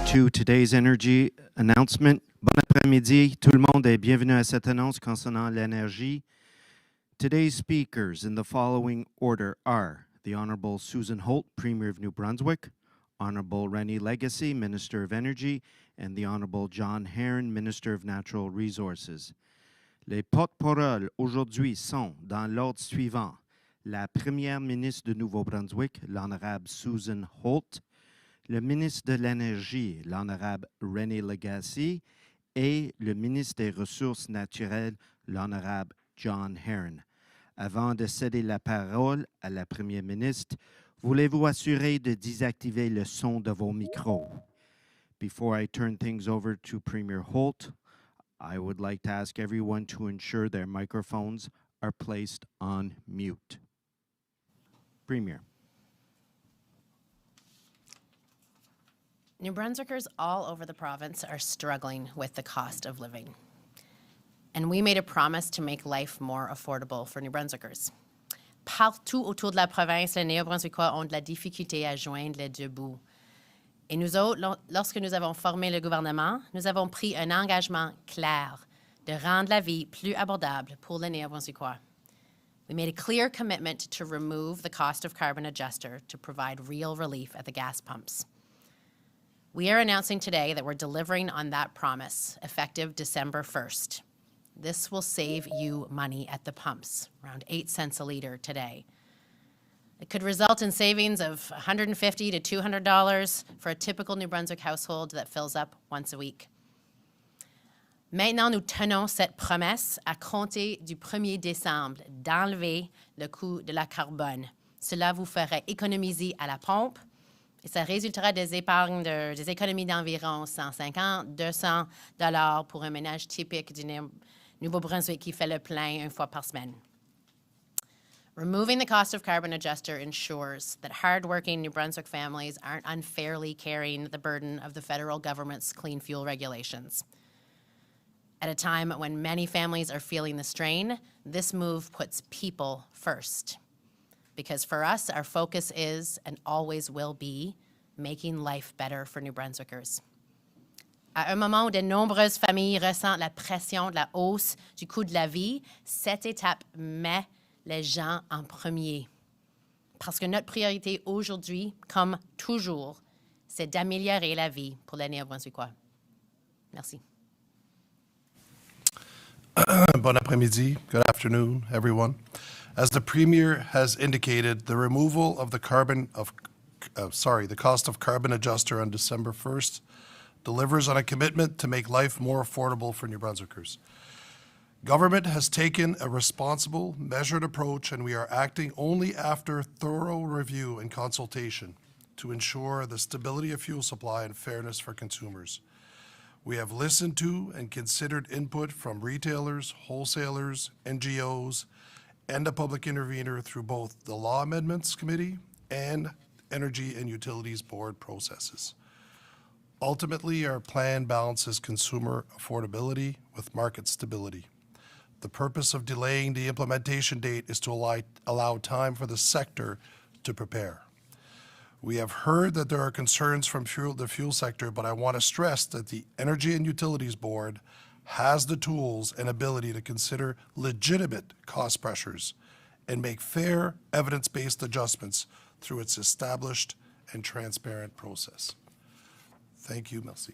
to today's energy announcement. Bon après-midi, tout le monde est bienvenu à cette annonce concernant l'énergie. Today's speakers in the following order are the Honorable Susan Holt, Premier of New Brunswick, Honorable Rennie Legacy, Minister of Energy, and the Honorable John Herron, Minister of Natural Resources. Les porte-paroles aujourd'hui sont, dans l'ordre suivant, la Première ministre de Nouveau-Brunswick, l'Honorable Susan Holt, le ministre de l'Énergie, l'Honorable Rennie Legacy, et le ministre des Ressources naturelles, l'Honorable John Herron. Avant de céder la parole à la Première ministre, voulez-vous assurer de désactiver le son de vos micros? Before I turn things over to Premier Holt, I would like to ask everyone to ensure their microphones are placed on mute. Premier. New Brunswickers all over the province are struggling with the cost of living. And we made a promise to make life more affordable for New Brunswickers. Partout autour de la province, les Néo-Brunswickois ont de la difficulté à joindre les deux bouts. Et nous autres, lorsque nous avons formé le gouvernement, nous avons pris un engagement clair de rendre la vie plus abordable pour les Néo-Brunswickois. We made a clear commitment to remove the cost of carbon adjuster to provide real relief at the gas pumps. We are announcing today that we're delivering on that promise, effective December 1st. This will save you money at the pumps, around 8 cents a liter today. It could result in savings of $150 to $200 for a typical New Brunswick household that fills up once a week. Maintenant, nous tenons cette promesse à compter du 1er décembre d'enlever le coût de la carbone. Cela vous ferait économiser à la pompe et ça résultera des économies d'environ 150 $200 pour un ménage typique du Nouveau-Brunswick qui fait le plein une fois par semaine. Removing the cost of carbon adjuster ensures that hardworking New Brunswick families aren't unfairly carrying the burden of the federal government's clean fuel regulations. At a time when many families are feeling the strain, this move puts people first. Because for us, our focus is and always will be making life better for New Brunswickers. À un moment où de nombreuses familles ressentent la pression de la hausse du coût de la vie, cette étape met les gens en premier. Parce que notre priorité aujourd'hui, comme toujours, c'est d'améliorer la vie pour les Néo-Brunswickois. Merci. Bon après-midi. Good afternoon, everyone. As the Premier has indicated, the removal of the cost of carbon adjuster on December 1st delivers on a commitment to make life more affordable for New Brunswickers. Government has taken a responsible, measured approach, and we are acting only after thorough review and consultation to ensure the stability of fuel supply and fairness for consumers. We have listened to and considered input from retailers, wholesalers, NGOs, and a public intervener through both the Law Amendments Committee and Energy and Utilities Board processes. Ultimately, our plan balances consumer affordability with market stability. The purpose of delaying the implementation date is to allow time for the sector to prepare. We have heard that there are concerns from the fuel sector, but I want to stress that the Energy and Utilities Board has the tools and ability to consider legitimate cost pressures and make fair, evidence-based adjustments through its established and transparent process. Thank you, merci.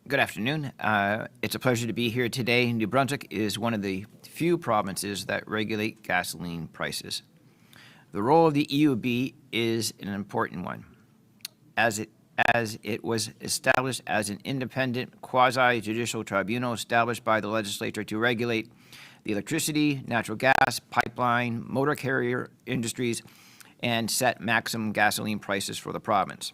Good afternoon. It's a pleasure to be here today. New Brunswick is one of the few provinces that regulate gasoline prices. The role of the EUB is an important one, as it was established as an independent quasi-judicial tribunal established by the legislature to regulate the electricity, natural gas, pipeline, motor carrier industries, and set maximum gasoline prices for the province.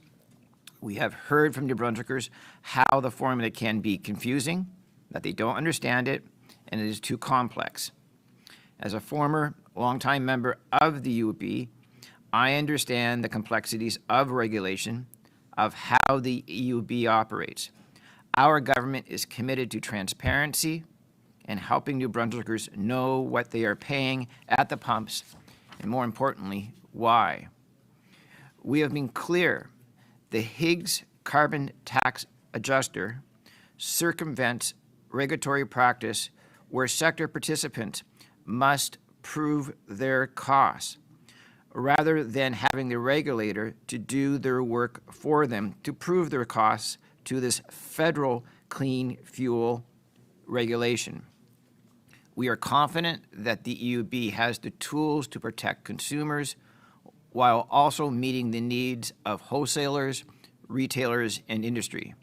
We have heard from New Brunswickers how the formula can be confusing, that they don't understand it, and it is too complex. As a former longtime member of the EUB, I understand the complexities of regulation, of how the EUB operates. Our government is committed to transparency and helping New Brunswickers know what they are paying at the pumps, and more importantly, why. We have been clear. The Higgs carbon tax adjuster circumvents regulatory practice where sector participants must prove their costs, rather than having the regulator to do their work for them to prove their costs to this federal clean fuel regulation. We are confident that the EUB has the tools to protect consumers while also meeting the needs of wholesalers, retailers, and industry.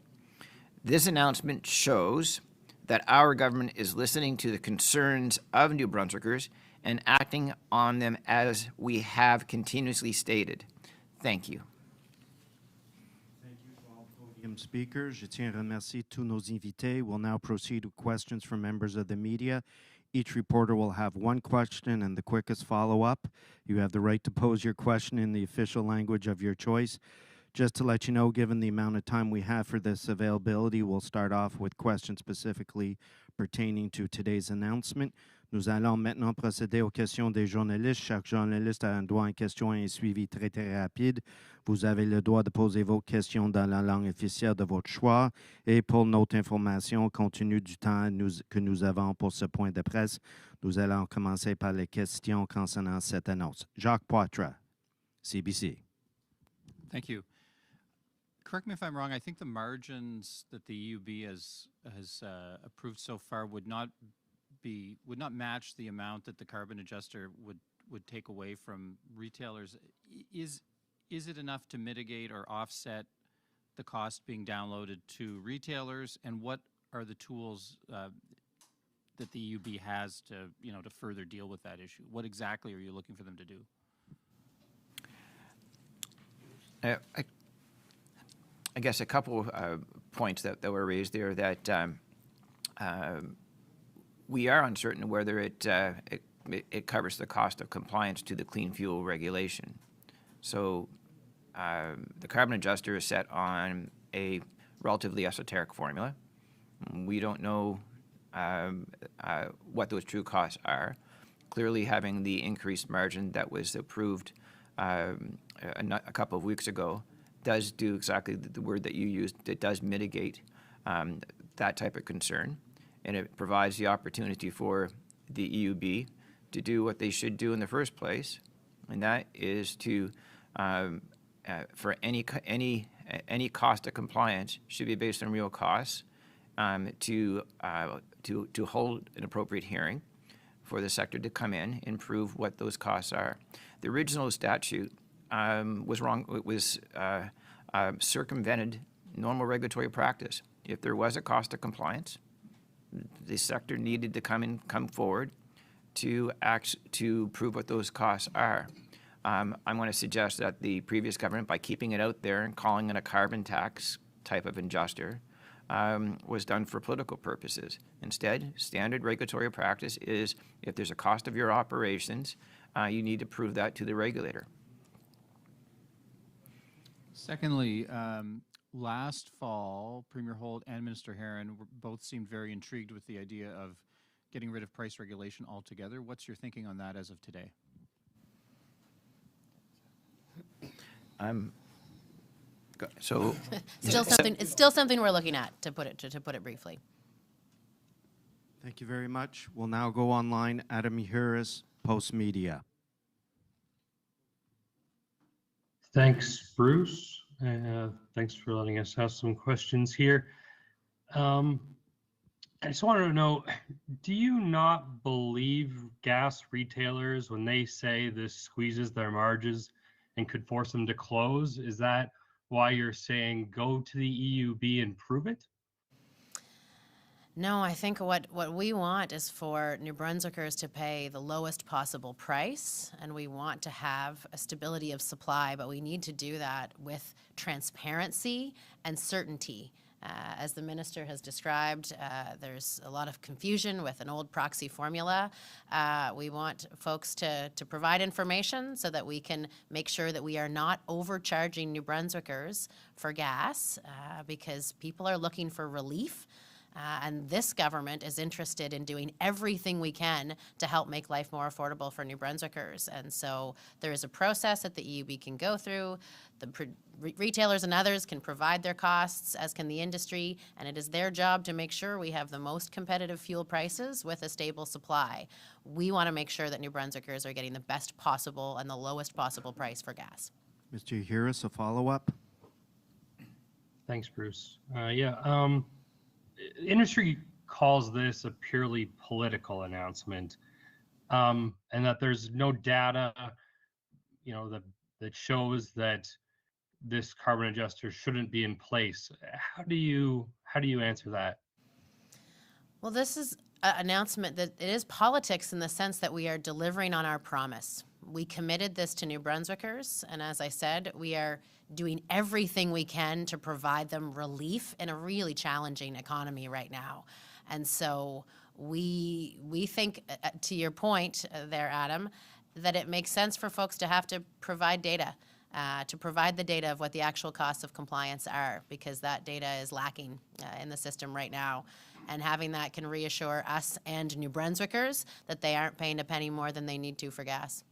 This announcement shows that our government is listening to the concerns of New Brunswickers and acting on them as we have continuously stated. Thank you. Thank you to all podium speakers. Je tiens à remercier tous nos invités. We'll now proceed with questions from members of the media. Each reporter will have one question and the quickest follow-up. You have the right to pose your question in the official language of your choice. Just to let you know, given the amount of time we have for this availability, we'll start off with questions specifically pertaining to today's announcement. Nous allons maintenant procéder aux questions des journalistes. Chaque journaliste a un droit à une question et un suivi très, très rapide. Vous avez le droit de poser vos questions dans la langue officielle de votre choix. Et pour notre information, compte tenu du temps que nous avons pour ce point de presse, nous allons commencer par les questions concernant cette annonce. Jacques Poitras, CBC. Thank you. Correct me if I'm wrong. I think the margins that the EUB has approved so far would not match the amount that the carbon adjuster would take away from retailers. Is it enough to mitigate or offset the cost being downloaded to retailers? And what are the tools that the EUB has to further deal with that issue? What exactly are you looking for them to do? I guess a couple points that were raised there that we are uncertain whether it covers the cost of compliance to the clean fuel regulation. So the carbon adjuster is set on a relatively esoteric formula. We don't know what those true costs are. Clearly, having the increased margin that was approved a couple of weeks ago does do exactly the word that you used. It does mitigate that type of concern, and it provides the opportunity for the EUB to do what they should do in the first place, and that is to for any cost of compliance should be based on real costs, to hold an appropriate hearing for the sector to come in and prove what those costs are. The original statute was wrong. It was circumvented normal regulatory practice. If there was a cost of compliance, the sector needed to come forward to prove what those costs are. I'm going to suggest that the previous government, by keeping it out there and calling it a carbon tax type of adjuster, was done for political purposes. Instead, standard regulatory practice is if there's a cost of your operations, you need to prove that to the regulator. Secondly, last fall, Premier Holt and Minister Herron both seemed very intrigued with the idea of getting rid of price regulation altogether. What's your thinking on that as of today? So It's still something we're looking at, to put it briefly. Thank you very much. We'll now go online. Adam Uhuris, Post Media. Thanks, Bruce. Thanks for letting us have some questions here. I just wanted to know, do you not believe gas retailers when they say this squeezes their margins and could force them to close? Is that why you're saying go to the EUB and prove it? No, I think what we want is for New Brunswickers to pay the lowest possible price, and we want to have a stability of supply, but we need to do that with transparency and certainty. As the minister has described, there's a lot of confusion with an old proxy formula. We want folks to provide information so that we can make sure that we are not overcharging New Brunswickers for gas, because people are looking for relief. And this government is interested in doing everything we can to help make life more affordable for New Brunswickers. And so there is a process that the EUB can go through. The retailers and others can provide their costs, as can the industry, and it is their job to make sure we have the most competitive fuel prices with a stable supply. We want to make sure that New Brunswickers are getting the best possible and the lowest possible price for gas. Mr. Harris, a follow-up? Thanks, Bruce. Industry calls this a purely political announcement, and that there's no data, that shows that this carbon adjuster shouldn't be in place. How do you answer that? Well, this is an announcement that it is politics in the sense that we are delivering on our promise. We committed this to New Brunswickers, and as I said, we are doing everything we can to provide them relief in a really challenging economy right now. And so we think, to your point there, Adam, that it makes sense for folks to have to provide data, to provide the data of what the actual costs of compliance are, because that data is lacking in the system right now. And having that can reassure us and New Brunswickers that they aren't paying a penny more than they need to for gas.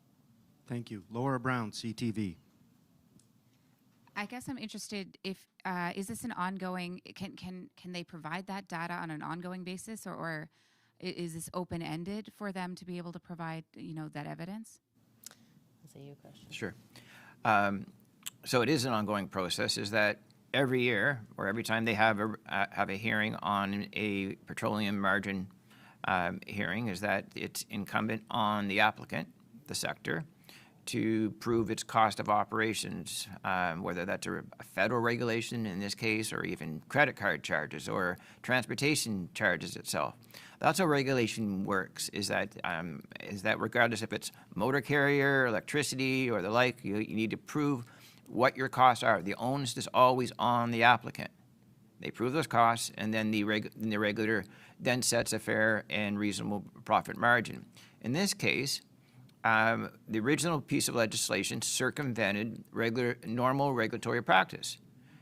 Thank you. Laura Brown, CTV. I guess I'm interested if is this an ongoing? Can they provide that data on an ongoing basis, or is this open-ended for them to be able to provide that evidence? That's a you question. Sure. So it is an ongoing process. Is that every year or every time they have a hearing on a petroleum margin hearing, is that it's incumbent on the applicant, the sector, to prove its cost of operations, whether that's a federal regulation in this case, or even credit card charges or transportation charges itself. That's how regulation works, is that regardless if it's motor carrier, electricity, or the like, you need to prove what your costs are. The onus is always on the applicant. They prove those costs, and then the regulator then sets a fair and reasonable profit margin. In this case, the original piece of legislation circumvented normal regulatory practice.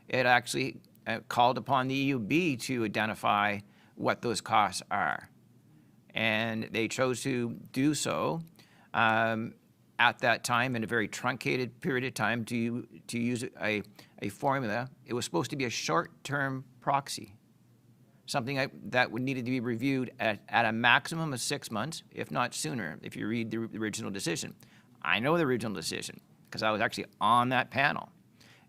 It actually called upon the EUB to identify what those costs are. And they chose to do so at that time, in a very truncated period of time, to use a formula. It was supposed to be a short-term proxy, something that would needed to be reviewed at a maximum of 6 months, if not sooner, if you read the original decision. I know the original decision because I was actually on that panel.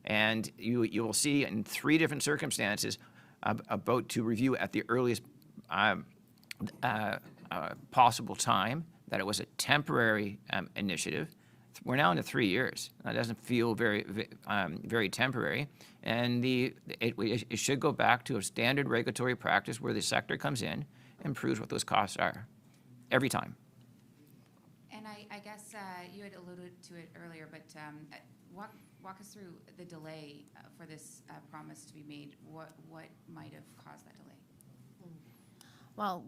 And you will see in 3 different circumstances about to review at the earliest possible time, that it was a temporary initiative. We're now into 3 years. That doesn't feel very temporary. And it should go back to a standard regulatory practice where the sector comes in and proves what those costs are every time. And I guess you had alluded to it earlier, but walk us through the delay for this promise to be made. What might have caused that delay? Well,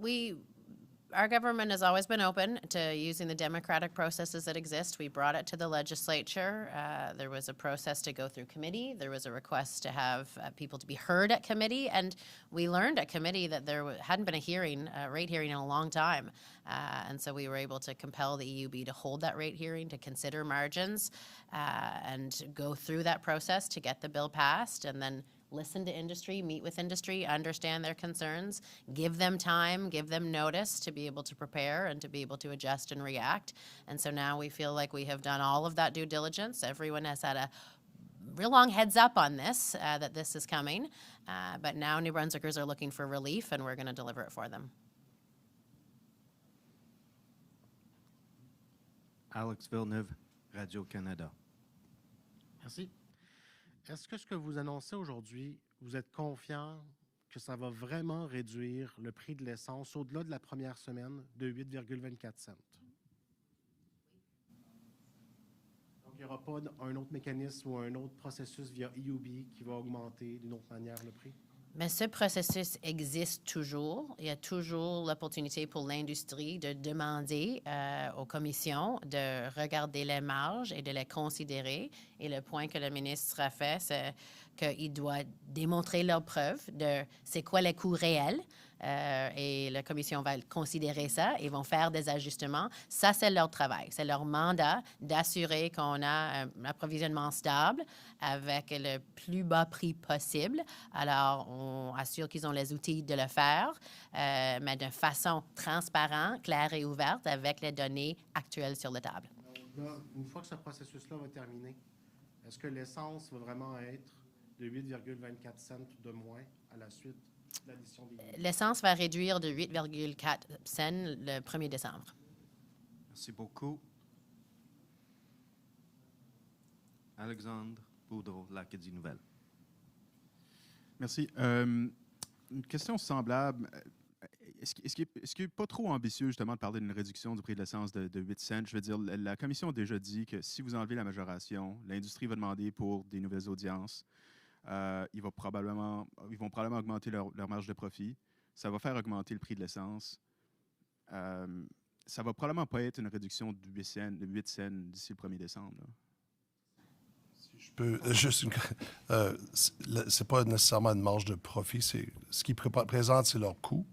our government has always been open to using the democratic processes that exist. We brought it to the legislature. There was a process to go through committee. There was a request to have people to be heard at committee. And we learned at committee that there hadn't been a rate hearing in a long time. And so we were able to compel the EUB to hold that rate hearing, to consider margins, and go through that process to get the bill passed, and then listen to industry, meet with industry, understand their concerns, give them time, give them notice to be able to prepare and to be able to adjust and react. And so now we feel like we have done all of that due diligence. Everyone has had a real long heads up on this, that this is coming. But now New Brunswickers are looking for relief, and we're going to deliver it for them. Alex Villeneuve, Radio-Canada. Merci. Est-ce que ce que vous annoncez aujourd'hui, vous êtes confiant que ça va vraiment réduire le prix de l'essence au-delà de la première semaine de 8,24 cents? Donc, il n'y aura pas un autre mécanisme ou un autre processus via EUB qui va augmenter d'une autre manière le prix? Mais ce processus existe toujours. Il y a toujours l'opportunité pour l'industrie de demander aux commissions de regarder les marges et de les considérer. Et le point que le ministre a fait, c'est qu'ils doivent démontrer leurs preuves de c'est quoi les coûts réels. Et la commission va considérer ça et vont faire des ajustements. Ça, c'est leur travail. C'est leur mandat d'assurer qu'on a un approvisionnement stable avec le plus bas prix possible. Alors, on assure qu'ils ont les outils de le faire, mais de façon transparente, claire et ouverte avec les données actuelles sur la table. Là, une fois que ce processus-là va terminer, est-ce que l'essence va vraiment être de 8,24 cents de moins à la suite de l'addition des... L'essence va réduire de 8,4 cents le 1er décembre. Merci beaucoup. Alexandre Boudreau, l'Acadie Nouvelle. Merci. Une question semblable. Est-ce qu'il n'est pas trop ambitieux, justement, de parler d'une réduction du prix de l'essence de 8 cents? Je veux dire, la Commission a déjà dit que si vous enlevez la majoration, l'industrie va demander pour des nouvelles audiences. Ils vont probablement augmenter leur marge de profit. Ça va faire augmenter le prix de l'essence. Ça va probablement pas être une réduction de 8 cents d'ici le 1er décembre. Là. Je peux juste c'est pas nécessairement une marge de profit. Ce qu'ils présentent, c'est leur coût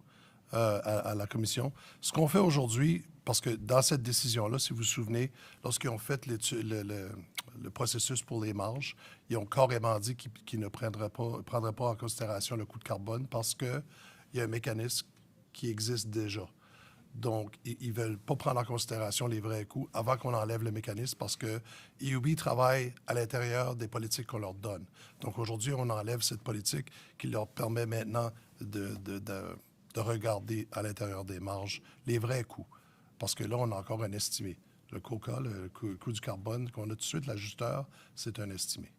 à la commission. Ce qu'on fait aujourd'hui, parce que dans cette décision-là, si vous vous souvenez, lorsqu'ils ont fait le processus pour les marges, ils ont carrément dit qu'ils ne prendraient pas en considération le coût de carbone parce qu'il y a un mécanisme qui existe déjà. Donc, ils ne veulent pas prendre en considération les vrais coûts avant qu'on enlève le mécanisme parce que EUB travaille à l'intérieur des politiques qu'on leur donne. Donc, aujourd'hui, on enlève cette politique qui leur permet maintenant de regarder à l'intérieur des marges les vrais coûts. Parce que là, on a encore un estimé. Le COCA, le coût du carbone qu'on a tout de suite, l'ajusteur, c'est un estimé.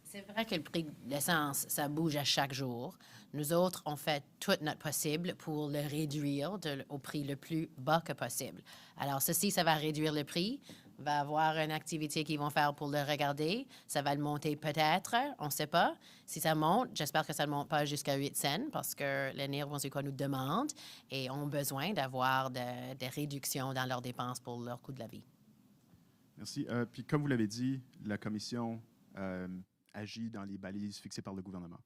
C'est vrai que le prix de l'essence, ça bouge à chaque jour. Nous autres, on fait tout notre possible pour le réduire au prix le plus bas que possible. Alors, ceci, ça va réduire le prix, va avoir une activité qu'ils vont faire pour le regarder. Ça va le monter peut-être, on ne sait pas. Si ça monte, j'espère que ça ne monte pas jusqu'à 8 cents parce que les Néo-Brunswickois nous demandent et ont besoin d'avoir des réductions dans leurs dépenses pour leur coût de la vie. Merci. Puis, comme vous l'avez dit, la Commission agit dans les balises fixées par le gouvernement.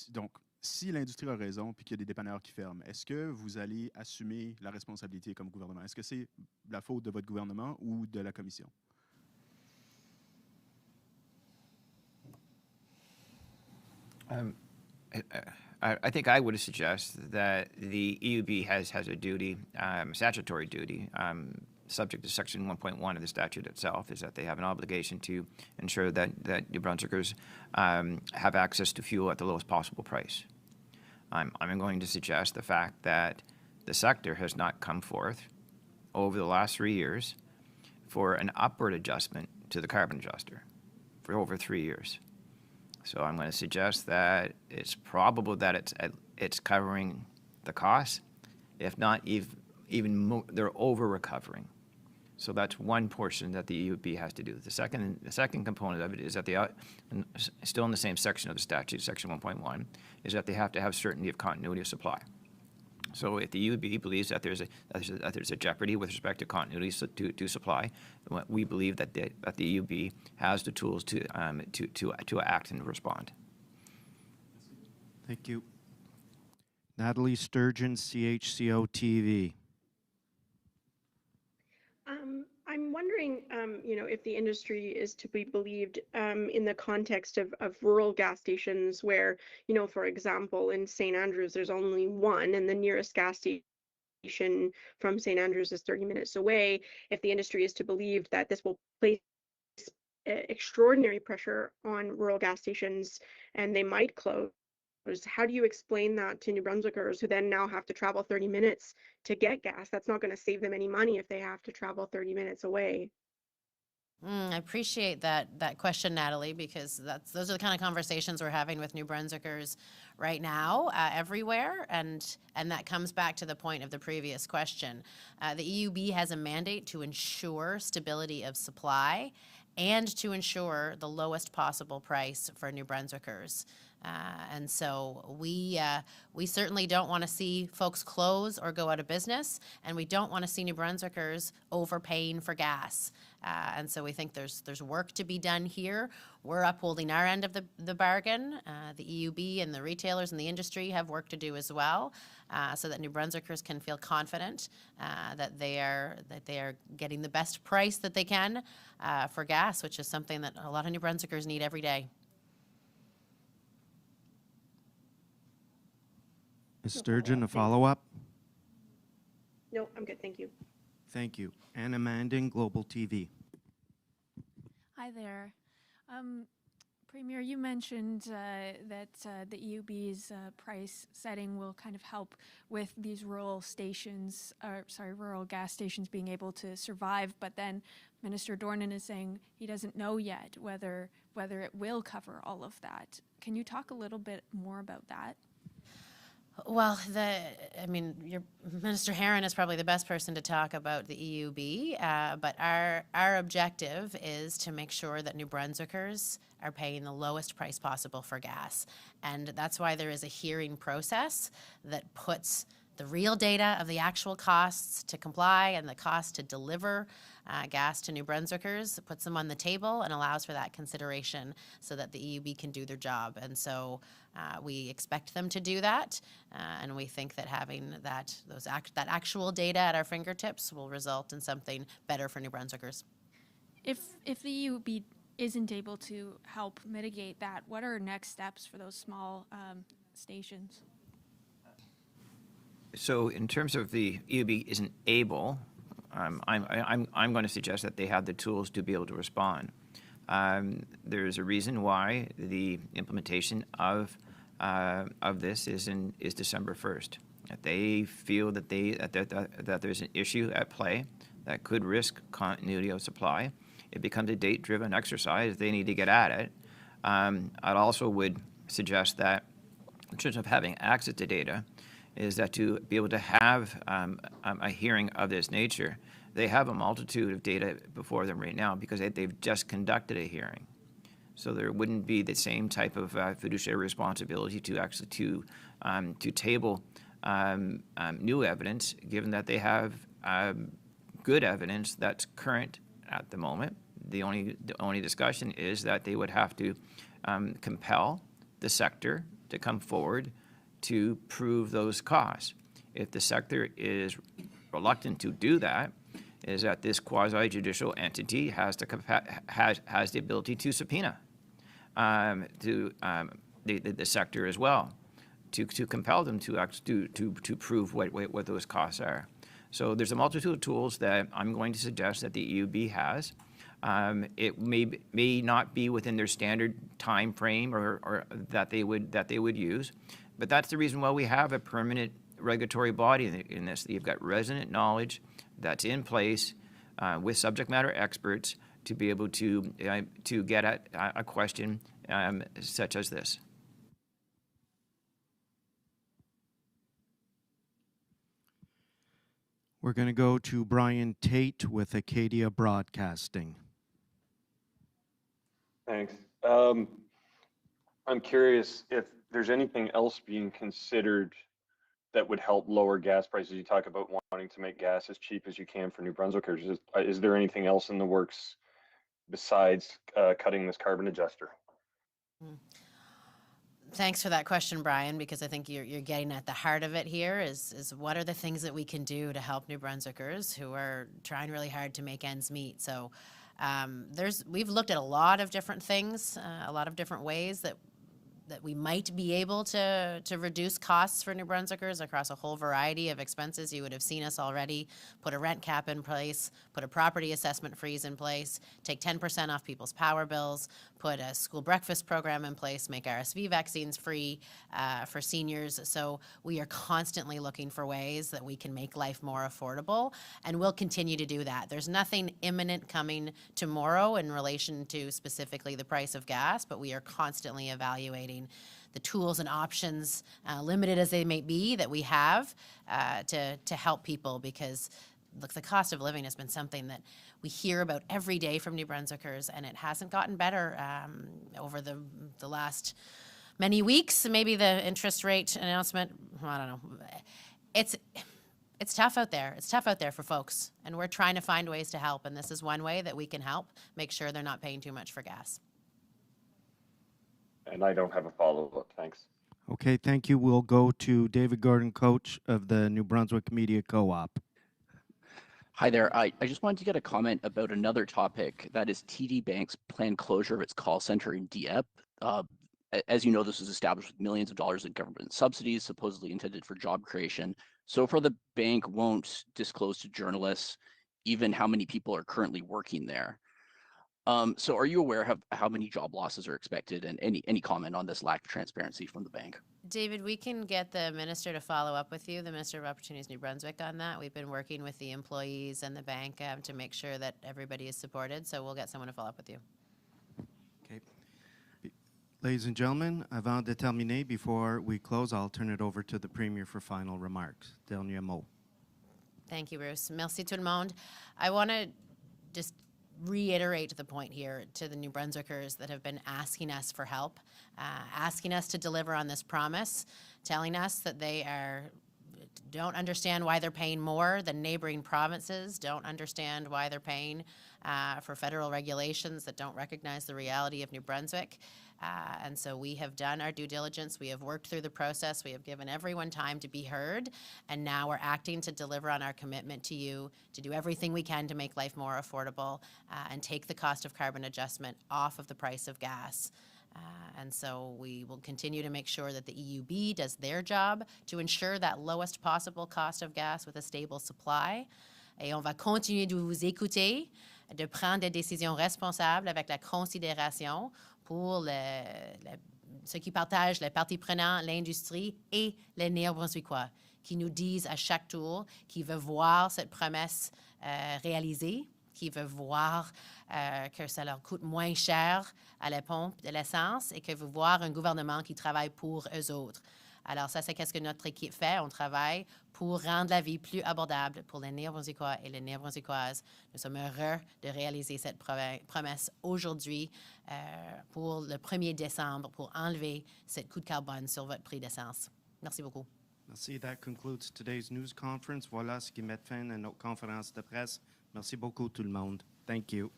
Donc, si l'industrie a raison puis qu'il y a des dépanneurs qui ferment, est-ce que vous allez assumer la responsabilité comme gouvernement? Est-ce que c'est la faute de votre gouvernement ou de la Commission? I think I would suggest that the EUB has a duty, statutory duty, subject to Section 1.1 of the statute itself, is that they have an obligation to ensure that New Brunswickers have access to fuel at the lowest possible price. I'm going to suggest the fact that the sector has not come forth over the last 3 years for an upward adjustment to the carbon adjuster for over 3 years. So I'm going to suggest that it's probable that it's covering the costs, if not even more, they're over-recovering. So that's one portion that the EUB has to do. The second component of it is that still in the same section of the statute, Section 1.1, is that they have to have certainty of continuity of supply. So if the EUB believes that there's a jeopardy with respect to continuity to supply, we believe that the EUB has the tools to act and respond. Thank you. Natalie Sturgeon, CHCO TV. I'm wondering, if the industry is to be believed in the context of rural gas stations where, for example, in St. Andrews, there's only one and the nearest gas station from St. Andrews is 30 minutes away. If the industry is to believe that this will place extraordinary pressure on rural gas stations and they might close, how do you explain that to New Brunswickers who then now have to travel 30 minutes to get gas? That's not going to save them any money if they have to travel 30 minutes away. I appreciate that question, Natalie, because those are the kind of conversations we're having with New Brunswickers right now, everywhere, and that comes back to the point of the previous question. The EUB has a mandate to ensure stability of supply and to ensure the lowest possible price for New Brunswickers. And so we certainly don't want to see folks close or go out of business, and we don't want to see New Brunswickers overpaying for gas. And so we think there's work to be done here. We're upholding our end of the bargain. The EUB and the retailers and the industry have work to do as well, so that New Brunswickers can feel confident that they are getting the best price that they can for gas, which is something that a lot of New Brunswickers need every day. Ms. Sturgeon, a follow-up? No, I'm good. Thank you. Thank you. Anna Mandan, Global TV. Hi there. Premier, you mentioned that the EUB's price setting will kind of help with these rural gas stations being able to survive, but then Minister Dornan is saying he doesn't know yet whether it will cover all of that. Can you talk a little bit more about that? Well, your Minister Herron is probably the best person to talk about the EUB, but our objective is to make sure that New Brunswickers are paying the lowest price possible for gas. And that's why there is a hearing process that puts the real data of the actual costs to comply and the cost to deliver gas to New Brunswickers, puts them on the table and allows for that consideration so that the EUB can do their job. And so we expect them to do that, and we think that having that actual data at our fingertips will result in something better for New Brunswickers. If the EUB isn't able to help mitigate that, what are next steps for those small stations? So in terms of the EUB isn't able, I'm going to suggest that they have the tools to be able to respond. There's a reason why the implementation of this is December 1st. If they feel that that there's an issue at play that could risk continuity of supply, it becomes a date-driven exercise. They need to get at it. I also would suggest that in terms of having access to data, is that to be able to have a hearing of this nature, they have a multitude of data before them right now because they've just conducted a hearing. So there wouldn't be the same type of fiduciary responsibility to actually to table new evidence, given that they have good evidence that's current at the moment. The only discussion is that they would have to compel the sector to come forward to prove those costs. If the sector is reluctant to do that, is that this quasi-judicial entity has the ability to subpoena the sector as well, to compel them to prove what those costs are. So there's a multitude of tools that I'm going to suggest that the EUB has. It may not be within their standard time frame or that they would use, but that's the reason why we have a permanent regulatory body in this. You've got resident knowledge that's in place with subject matter experts to be able to get at a question such as this. We're going to go to Brian Tate with Acadia Broadcasting. Thanks. I'm curious if there's anything else being considered that would help lower gas prices. You talk about wanting to make gas as cheap as you can for New Brunswickers. Is there anything else in the works besides cutting this carbon adjuster? Thanks for that question, Brian, because I think you're getting at the heart of it here is what are the things that we can do to help New Brunswickers who are trying really hard to make ends meet. So we've looked at a lot of different things, a lot of different ways that we might be able to reduce costs for New Brunswickers across a whole variety of expenses. You would have seen us already put a rent cap in place, put a property assessment freeze in place, take 10% off people's power bills, put a school breakfast program in place, make RSV vaccines free for seniors. So we are constantly looking for ways that we can make life more affordable, and we'll continue to do that. There's nothing imminent coming tomorrow in relation to specifically the price of gas, but we are constantly evaluating the tools and options, limited as they may be, that we have to help people, because look, the cost of living has been something that we hear about every day from New Brunswickers, and it hasn't gotten better over the last many weeks. Maybe the interest rate announcement, I don't know. It's tough out there. It's tough out there for folks, and we're trying to find ways to help, and this is one way that we can help make sure they're not paying too much for gas. And I don't have a follow-up. Thanks. Okay, thank you. We'll go to David Gordon, coach of the New Brunswick Media Co-op. Hi there. I just wanted to get a comment about another topic, that is TD Bank's planned closure of its call center in Dieppe. As you know, this was established with millions of dollars in government subsidies, supposedly intended for job creation. So far, the bank won't disclose to journalists even how many people are currently working there. So are you aware of how many job losses are expected, and any comment on this lack of transparency from the bank? David, we can get the minister to follow up with you, the Minister of Opportunities New Brunswick, on that. We've been working with the employees and the bank to make sure that everybody is supported, so we'll get someone to follow up with you. Okay. Ladies and gentlemen, avant de terminer, before we close, I'll turn it over to the Premier for final remarks. Dernier mot. Thank you, Bruce. Merci tout le monde. I want to just reiterate the point here to the New Brunswickers that have been asking us for help, asking us to deliver on this promise, telling us that they don't understand why they're paying more than neighboring provinces, don't understand why they're paying for federal regulations that don't recognize the reality of New Brunswick. And so we have done our due diligence. We have worked through the process. We have given everyone time to be heard. And now we're acting to deliver on our commitment to you, to do everything we can to make life more affordable and take the cost of carbon adjustment off of the price of gas. And so we will continue to make sure that the EUB does their job to ensure that lowest possible cost of gas with a stable supply. Et on va continuer de vous écouter, de prendre des décisions responsables avec la considération pour ceux qui partagent les parties prenantes, l'industrie et les Néo-Brunswickois, qui nous disent à chaque tour qu'ils veulent voir cette promesse réalisée, qui veulent voir que ça leur coûte moins cher à la pompe de l'essence et que veulent voir un gouvernement qui travaille pour eux autres. Alors ça, c'est qu'est-ce que notre équipe fait. On travaille pour rendre la vie plus abordable pour les Néo-Brunswickois et les Néo-Brunswickoises. Nous sommes heureux de réaliser cette promesse aujourd'hui pour le 1er décembre pour enlever cette coût de carbone sur votre prix d'essence. Merci beaucoup. Merci. That concludes today's news conference. Voilà ce qui met fin à notre conférence de presse. Merci beaucoup tout le monde. Thank you.